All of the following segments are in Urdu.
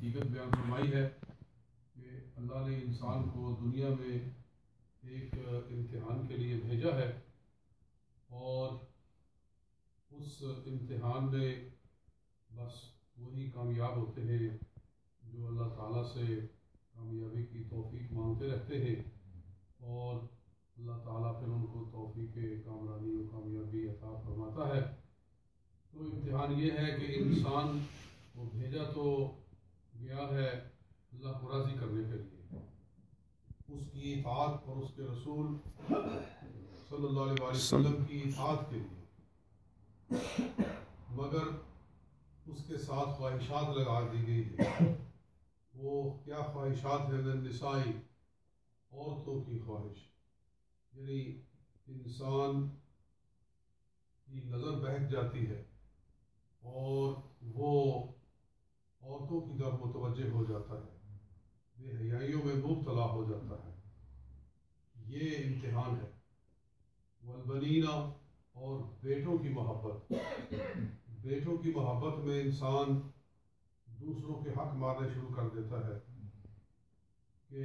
حقیقت بیان فرمائی ہے کہ اللہ نے انسان کو دنیا میں ایک امتحان کے لیے بھیجا ہے، اور اس امتحان میں بس وہی کامیاب ہوتے ہیں جو اللہ تعالیٰ سے کامیابی کی توفیق مانگتے رہتے ہیں، اور اللہ تعالیٰ پھر ان کو توفیق کامرانی و کامیابی عطا فرماتا ہے۔ تو امتحان یہ ہے کہ انسان کو بھیجا تو گیا ہے اللہ کو راضی کرنے کے لیے، اس کی اطاعت اور اس کے رسول صلی اللہ علیہ وسلم کی اطاعت کے لیے، مگر اس کے ساتھ خواہشات لگا دی گئی ہے۔ وہ کیا خواہشات ہیں؟ نسائی، عورتوں کی خواہش، یعنی انسان کی نظر بہک جاتی ہے اور وہ عورتوں کی طرف متوجہ ہو جاتا ہے، بے حیائیوں میں مبتلا ہو جاتا ہے۔ یہ امتحان ہے۔ والبنینا، اور بیٹوں کی محبت، بیٹوں کی محبت میں انسان دوسروں کے حق مارنے شروع کر دیتا ہے، کہ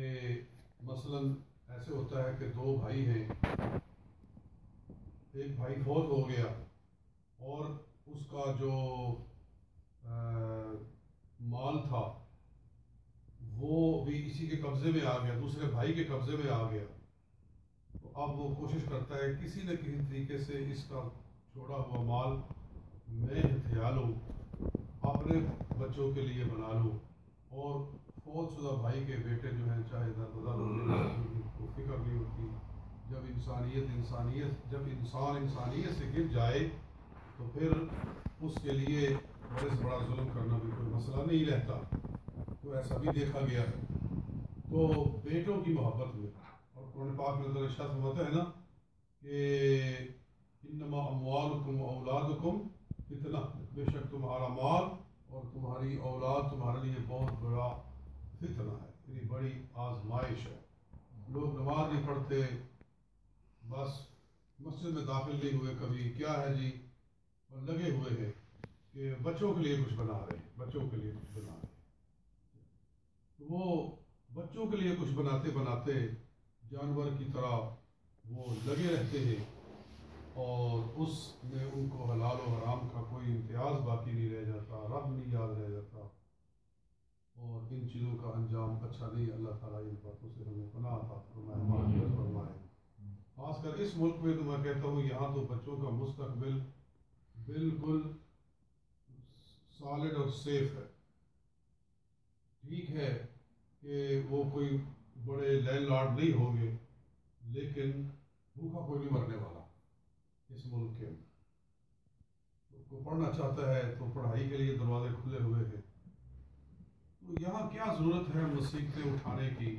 مثلاً ایسے ہوتا ہے کہ دو بھائی ہیں، ایک بھائی فوت ہو گیا اور اس کا جو مال تھا وہ بھی اسی کے قبضے میں آ گیا، دوسرے بھائی کے قبضے میں آ گیا، تو اب وہ کوشش کرتا ہے کسی نہ کسی طریقے سے اس کا چھوڑا ہوا مال میں ہتھیا لوں، اپنے بچوں کے لیے بنا لوں، اور فوت شدہ بھائی کے بیٹے جو ہیں چاہے دربدر ہونے کو فکر نہیں ہوتی۔ جب جب انسان انسانیت سے گر جائے تو پھر اس کے لیے بڑے سے بڑا ظلم کرنا بھی کوئی مسئلہ نہیں رہتا۔ تو ایسا بھی دیکھا گیا ہے۔ تو بیٹوں کی محبت میں، اور قرآن پاک میں ذرا ارشاد فرماتا ہے نا کہ انما اموالکم و اولادکم فتنہ، بے شک تمہارا مال اور تمہاری اولاد تمہارے لیے بہت بڑا فتنہ ہے، یعنی بڑی آزمائش ہے۔ لوگ نماز نہیں پڑھتے، بس مسجد میں داخل نہیں ہوئے کبھی، کیا ہے جی، اور لگے ہوئے ہیں کہ بچوں کے لیے کچھ بنا رہے ہیں، بچوں کے لیے کچھ بنا رہے ہیں۔ وہ بچوں کے لیے کچھ بناتے بناتے جانور کی طرح وہ لگے رہتے ہیں، اور اس میں ان کو حلال و حرام کا کوئی امتیاز باقی نہیں رہ جاتا، رب نہیں یاد رہ جاتا، اور ان چیزوں کا انجام اچھا نہیں۔ اللہ تعالیٰ ان باتوں سے ہمیں پناہ عطا فرمائے، معافیت فرمائے۔ خاص کر اس ملک میں تو میں کہتا ہوں یہاں تو بچوں کا مستقبل بالکل سالڈ اور سیف ہے۔ ٹھیک ہے کہ وہ کوئی بڑے لینڈ لارڈ نہیں ہوں گے، لیکن بھوکا کوئی نہیں مرنے والا اس ملک کے اندر۔ کو پڑھنا چاہتا ہے تو پڑھائی کے لیے دروازے کھلے ہوئے ہیں۔ تو یہاں کیا ضرورت ہے مصیبتیں اٹھانے کی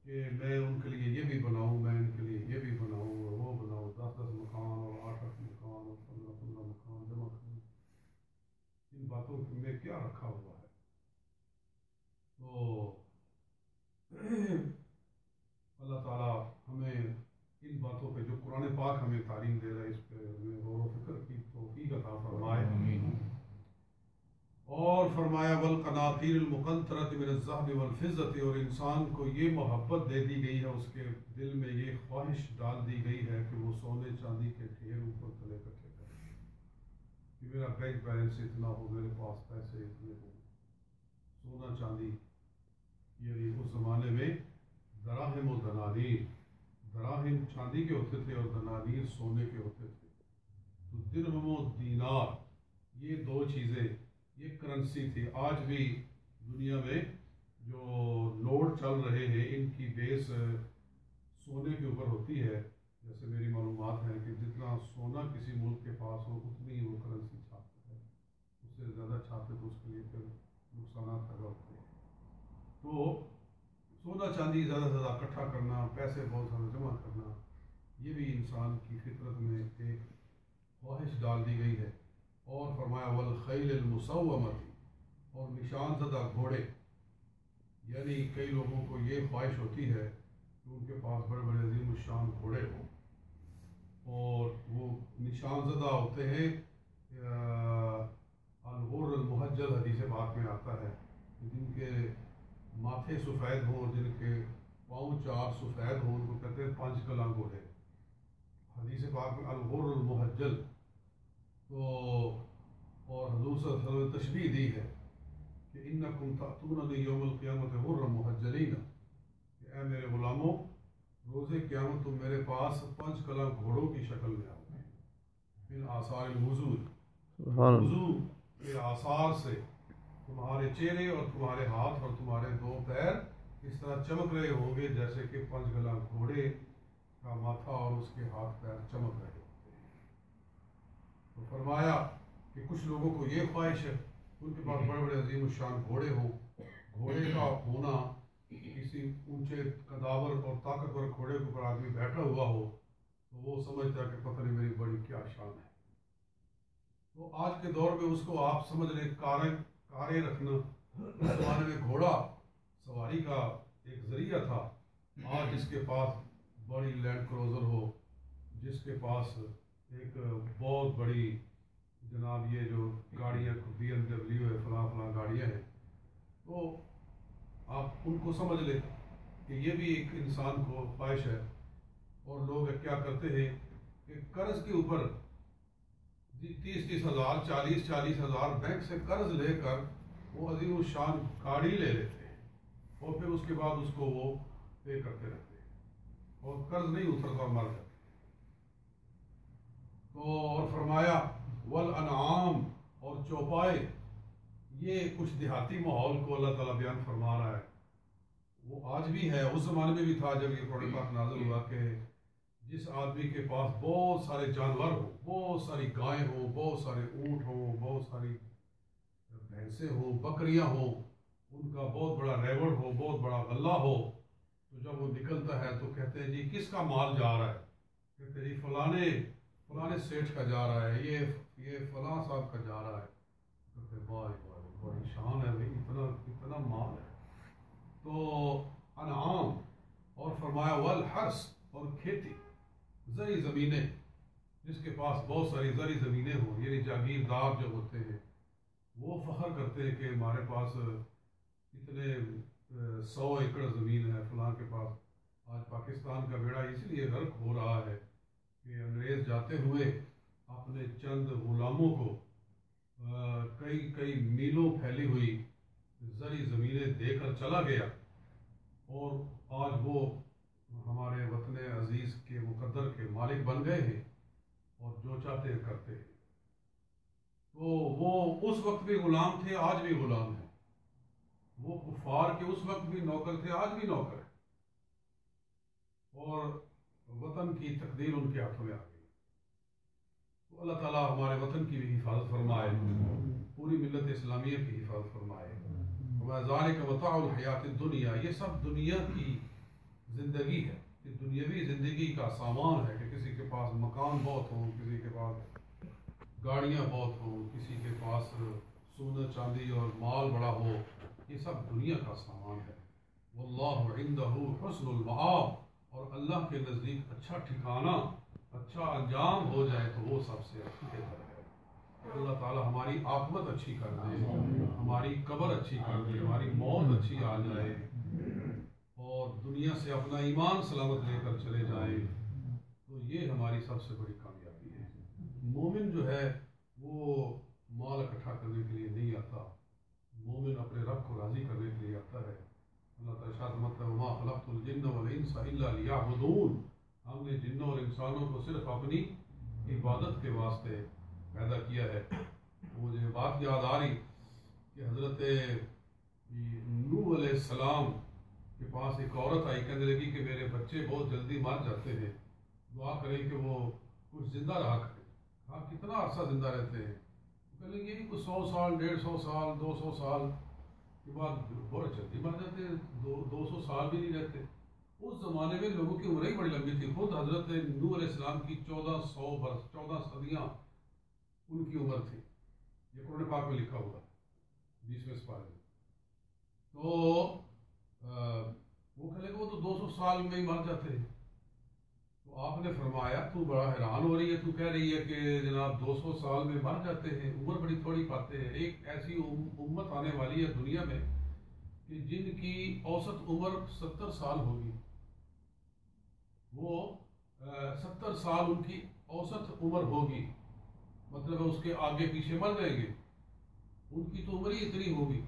کہ میں ان کے لیے یہ بھی بناؤں، میں ان کے لیے یہ بھی بناؤں اور وہ بناؤں، 10 مکان اور 8 مکان اور 15 مکان جمع کروں۔ ان باتوں میں کیا رکھا ہوا ہے؟ تو اللہ تعالیٰ ہمیں ان باتوں پہ جو قرآن پاک ہمیں تعلیم دے رہا ہے اس پہ ہمیں غور و فکر کی توفیق عطا فرمائے۔ اور فرمایا والقناطیر المقنطرۃ من الذهب والفضة، اور انسان کو یہ محبت دے دی گئی ہے، اس کے دل میں یہ خواہش ڈال دی گئی ہے کہ وہ سونے چاندی کے ڈھیر اوپر تلے اکٹھے کرے، کہ میرا بینک بیلنس اتنا ہو، میرے پاس پیسے اتنے ہو۔ سونا چاندی یعنی اس زمانے میں دراہم و دنانیر، دراہم چاندی کے ہوتے تھے اور دنانیر سونے کے ہوتے تھے۔ تو درہم و دینار، یہ دو چیزیں، یہ کرنسی تھی۔ آج بھی دنیا میں جو نوٹ چل رہے ہیں ان کی بیس سونے کے اوپر ہوتی ہے۔ جیسے میری معلومات ہے کہ جتنا سونا کسی ملک کے پاس ہو اتنی وہ کرنسی چھاپتا ہے، اس سے زیادہ چھاپے تو اس کے لیے پھر نقصانات پیدا ہوتے ہیں۔ تو سونا چاندی زیادہ سے زیادہ اکٹھا کرنا، پیسے بہت زیادہ جمع کرنا، یہ بھی انسان کی فطرت میں ایک خواہش ڈال دی گئی ہے۔ اور فرمایا والخیل المسومۃ، اور نشان زدہ گھوڑے، یعنی کئی لوگوں کو یہ خواہش ہوتی ہے کہ ان کے پاس بڑے بڑے عظیم الشان گھوڑے ہوں، اور وہ نشان زدہ ہوتے ہیں۔ الغر المحجل حدیث پاک میں آتا ہے کہ جن کے ماتھے سفید ہوں اور جن کے پاؤں چار سفید ہوں ان کو کہتے ہیں 5 کلاں گھوڑے. حدیث پاک میں الغر المحجل. تو اور حضور صلی اللہ علیہ وسلم نے تشبیہ دی ہے کہ انکم تأتوننی یوم القیامت غرا محجلین، کہ اے میرے غلاموں روز قیامت تم میرے پاس 5 کلاں گھوڑوں کی شکل میں آؤ گے. من آثار الوضو، وضو کے آثار سے تمہارے چہرے اور تمہارے ہاتھ اور تمہارے 2 پیر اس طرح چمک رہے ہوں گے جیسے کہ 5 کلاں گھوڑے کا ماتھا اور اس کے ہاتھ پیر چمک رہے ہوتے ہیں. تو فرمایا کہ کچھ لوگوں کو یہ خواہش ہے ان کے پاس بڑے بڑے عظیم الشان گھوڑے ہوں. گھوڑے کا ہونا کسی اونچے قداور اور طاقتور گھوڑے کے اوپر آدمی بیٹھا ہوا ہو تو وہ سمجھتا ہے کہ پتہ نہیں میری بڑی کیا شان ہے. تو آج کے دور میں اس کو آپ سمجھ لیں کاریں رکھنا. اس زمانے میں گھوڑا سواری کا ایک ذریعہ تھا. آج جس کے پاس بڑی لینڈ کروزر ہو، جس کے پاس ایک بہت بڑی جناب یہ جو گاڑیاں BMW ہے، فلاں فلاں گاڑیاں ہیں، تو آپ ان کو سمجھ لیں کہ یہ بھی ایک انسان کو خواہش ہے. اور لوگ کیا کرتے ہیں کہ قرض کے اوپر 30 ہزار 40 ہزار بینک سے قرض لے کر وہ عظیم الشان گاڑی لے لیتے ہیں اور پھر اس کے بعد اس کو وہ پے کرتے رہتے ہیں اور قرض نہیں اترتا، مر جاتے. تو اور فرمایا والانعام، اور چوپائے. یہ کچھ دیہاتی ماحول کو اللہ تعالیٰ بیان فرما رہا ہے. وہ آج بھی ہے، اس زمانے میں بھی تھا جب یہ قرآن پاک نازل ہوا کہ جس آدمی کے پاس بہت سارے جانور ہوں، بہت ساری گائیں ہوں، بہت سارے اونٹ ہوں، بہت ساری بھینسیں ہوں، بکریاں ہوں، ان کا بہت بڑا ریوڑ ہو، بہت بڑا غلہ ہو، تو جب وہ نکلتا ہے تو کہتے ہیں جی کس کا مال جا رہا ہے؟ کہتے ہیں جی فلانے سیٹھ کا جا رہا ہے، یہ فلاں صاحب کا جا رہا ہے. کہتے ہیں بڑی شان ہے بھائی، اتنا مال ہے. تو انعام، اور فرمایا والحرث، اور کھیتی، زرعی زمینیں. جس کے پاس بہت ساری زرعی زمینیں ہوں، یعنی جاگیردار جو ہوتے ہیں وہ فخر کرتے ہیں کہ ہمارے پاس اتنے 100 ایکڑ زمین ہے فلاں کے پاس. آج پاکستان کا بیڑا اس لیے غرق ہو رہا ہے کہ انگریز جاتے ہوئے اپنے چند غلاموں کو کئی میلوں پھیلی ہوئی زرعی زمینیں دے کر چلا گیا، اور آج وہ ہمارے وطن عزیز کے مقدر کے مالک بن گئے ہیں اور جو چاہتے ہیں کرتے ہیں. تو وہ اس وقت بھی غلام تھے، آج بھی غلام ہیں. وہ کفار کے اس وقت بھی نوکر تھے، آج بھی نوکر ہیں. اور وطن کی تقدیر ان کے ہاتھوں میں آ گئی. تو اللہ تعالیٰ ہمارے وطن کی بھی حفاظت فرمائے، پوری ملت اسلامیہ کی حفاظت فرمائے. ذالک متاع الحیات الدنیا، یہ سب دنیا کی زندگی ہے، یہ دنیاوی زندگی کا سامان ہے کہ کسی کے پاس مکان بہت ہوں، کسی کے پاس گاڑیاں بہت ہوں، کسی کے پاس سونا چاندی اور مال بڑا ہو. یہ سب دنیا کا سامان ہے. واللہ عندہ حسن المآب، اور اللہ کے نزدیک اچھا ٹھکانہ، اچھا انجام ہو جائے تو وہ سب سے بہتر ہے. اللہ تعالیٰ ہماری عاقبت اچھی کر دے، ہماری قبر اچھی کر دے، ہماری موت اچھی آ جائے اور دنیا سے اپنا ایمان سلامت لے کر چلے جائیں. تو یہ ہماری سب سے بڑی کامیابی ہے. مومن جو ہے وہ مال اکٹھا کرنے کے لیے نہیں آتا، مومن اپنے رب کو راضی کرنے کے لیے آتا ہے. اللہ تعالیٰ ارشاد فرماتا ہے وما خلقت الجن والانس الا لیعبدون، ہم نے جنوں اور انسانوں کو صرف اپنی عبادت کے واسطے پیدا کیا ہے. مجھے بات یاد آ رہی کہ حضرت نوح علیہ السلام کے پاس ایک عورت آئی، کہنے لگی کہ میرے بچے بہت جلدی مر جاتے ہیں، دعا کریں کہ وہ کچھ زندہ رہا کریں. آپ کتنا عرصہ زندہ رہتے ہیں؟ کہنے لگی یہ کچھ 100 سال 150 سال 200 سال کے بعد بہت جلدی مر جاتے ہیں، 200 سال بھی نہیں رہتے. اس زمانے میں لوگوں کی عمریں بڑی لمبی تھی. خود حضرت نوح علیہ السلام کی 1400 برس 14 صدیاں ان کی عمر تھی. یہ قرآن پاک میں لکھا ہوا ہے 20ویں سپارے میں. تو وہ کہنے کہ وہ تو 200 سال میں ہی مر جاتے ہیں. تو آپ نے فرمایا تو بڑا حیران ہو رہی ہے، تو کہہ رہی ہے کہ جناب 200 سال میں مر جاتے ہیں، عمر بڑی تھوڑی پاتے ہیں. ایک ایسی امت آنے والی ہے دنیا میں کہ جن کی اوسط عمر 70 سال ہوگی، وہ 70 سال ان کی اوسط عمر ہوگی، مطلب اس کے آگے پیچھے مر جائیں گے، ان کی تو عمر ہی اتنی ہوگی.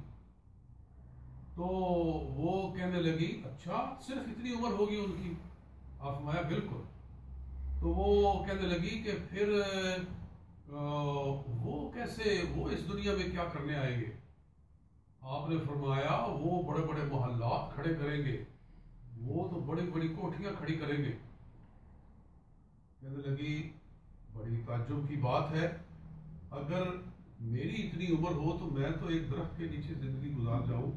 تو وہ کہنے لگی اچھا صرف اتنی عمر ہوگی ان کی؟ آپ فرمایا بالکل. تو وہ کہنے لگی کہ پھر وہ کیسے، وہ اس دنیا میں کیا کرنے آئیں گے؟ آپ نے فرمایا وہ بڑے بڑے محلات کھڑے کریں گے، وہ تو بڑی بڑی کوٹھیاں کھڑی کریں گے. کہنے لگی بڑی تعجب کی بات ہے، اگر میری اتنی عمر ہو تو میں تو ایک درخت کے نیچے زندگی گزار جاؤں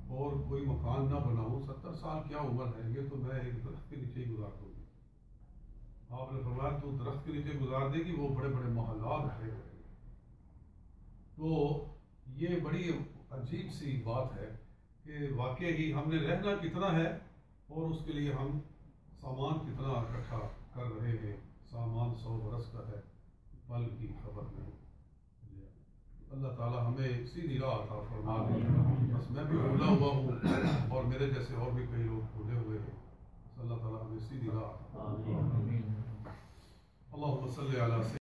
اور کوئی مکان نہ بناؤں. 70 سال کیا عمر ہے، یہ تو میں ایک درخت کے نیچے ہی گزار دوں گی. آپ نے فرمایا تو درخت کے نیچے گزار دے گی، وہ بڑے بڑے محلات کھڑے کریں گے. تو یہ بڑی عجیب سی بات ہے کہ واقعی ہم نے رہنا کتنا ہے اور اس کے لیے ہم سامان کتنا اکٹھا کر رہے ہیں. سامان 100 برس کا ہے، پل کی خبر نہیں. اللہ تعالیٰ ہمیں سیدھی راہ عطا فرمائے. بس میں بھی بھولا ہوا ہوں اور میرے جیسے اور بھی کئی لوگ بھولے ہوئے ہیں. اللہ تعالیٰ ہمیں سیدھی راہ عطا فرمائے. اللہم صلی علی